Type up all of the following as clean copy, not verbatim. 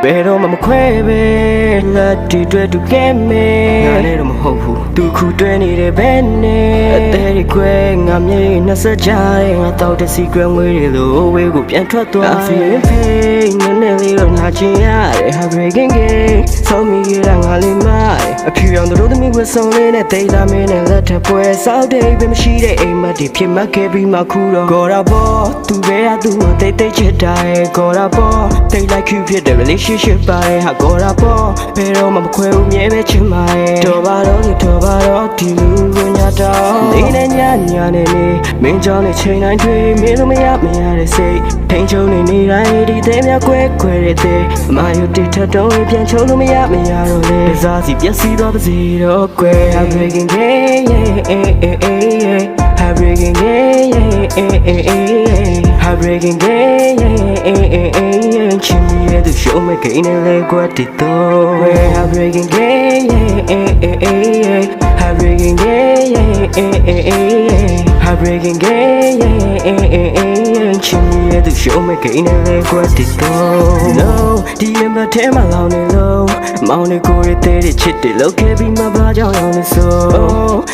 ဘယ်တော့မှမခွဲပဲလက်တီတွေ့တူကဲမယ်ငါလည်းတော့မဟုတ်ဘူးသူခုတွဲနေတဲ့ဘယ်နဲ့အသေးတွေခွဲငါမြေ20ကြာတဲ့ငါတောက်တဲ့ secret ငွေတွေလို့ဝေးကိုပြန်ထွက်သွား I feel pain နည်းနည်းလေးတော့နာကျင်ရတယ် heartbreaking game ဆုံးမိရငါလေးမိုက်အဖြူရောင်တို့သမီးဝတ်စုံလေးနဲ့တိတ်လာမင်းနဲ့လက်ထပ်ပွဲစောက်တဲ့ပဲမရှိတဲ့အိမ်မက်တွေဖြစ်မှခဲ့ပြီးမှခုတော့ကော်ရာပေါ်သူပဲရသူ့တိတ်တိတ်ချစ်တာရဲ့ကော်ရာပေါ်တိတ်လိုက် cute ဖြစ်တဲ့ relationship ပါရဲ့ဟာကော်ရာပေါ်ဘယ်တော့မှမခွဲဘူးမြဲပဲချင်ပါရဲ့တော်ပါတော့ဒီလူကိုညာတော့နေနဲ့ညနေနေမင်းကြောင့်နဲ့ချိန်တိုင်းတွေ့မင်းတို့မရတဲ့စိတ်ထိန်ချုံနေတိုင်းဒီသေးများကွဲတဲ့သေးအမယုတ်တိထတော့ပြန်ချုံလို့မရတော့လေစားစီပြက်စီတော့ပါစေတော့ကွယ် Heartbreaking game Heartbreaking game Heartbreaking game ချင်ရတဲ့ရှုံးမဲ့ကိန်းနဲ့လေကွက်တီတော့ Heartbreaking game Heartbreaking game Heartbreaking game ချင်ရတဲ့ရှုံးမဲ့ကိန်းနဲ့လေကွက်တီတော့ No ဒီမထဲမှာလောင်နေလို့မောင်နေကိုရတဲ့ချစ်တယ်လောက်ခဲ့ပြီးမှဘာကြောင့်ရောင်းနေဆို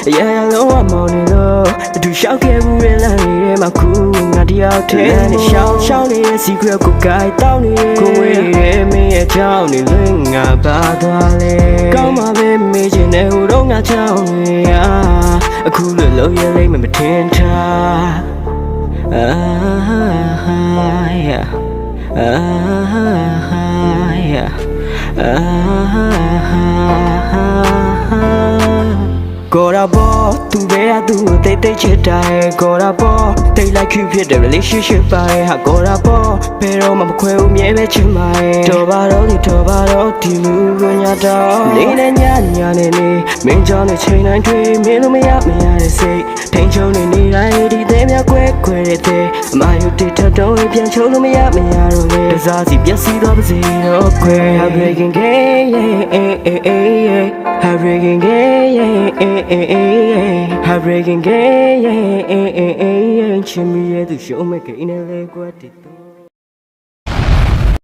အရာရာလုံးဝမောင်နေလို့သူရှောက်ခဲ့ဘူးရဲ့လမ်းလေးထဲမှာခုငါတယောက်တည်းနဲ့ရှောင်းနေတဲ့ secret ကိုကြိုက်တောင်းနေကိုဝေးရဲ့မင်းရဲ့ကြောင်းနေလွင်ငါပါသွားလေကောင်းပါပဲမေးချင်တဲ့ဟိုတော့ငါချောင်းနေအခုလိုလုံးရလိမ့်မယ်မထင်ထားကော်ရာပေါ်သူပဲရသူ့တိတ်တိတ်ချစ်တာရဲ့ကော်ရာပေါ်တိတ်လိုက် cute ဖြစ်တဲ့ relationship ပါရဲ့ဟာကော်ရာပေါ်ဘယ်တော့မှမခွဲဘူးမြဲပဲချင်ပါရဲ့တော်ပါတော့ဒီလူကိုညာတော့နေနဲ့ညနေမင်းကြောင့်နဲ့ချိန်တိုင်းတွေ့မင်းတို့မရတဲ့စိတ်ထိန်ချုံနေတိုင်းဒီသေးများကွဲတဲ့သေးအမယုတ်တိထတော့ပြန်ချုံလို့မရတော့လေစားစီပြက်စီတော့ပါစေတော့ကွယ် Heartbreaking game Heartbreaking game Heartbreaking game ချင်မိရဲ့သူရှုံးမဲ့ကိန်းနဲ့လေကွက်တီတော့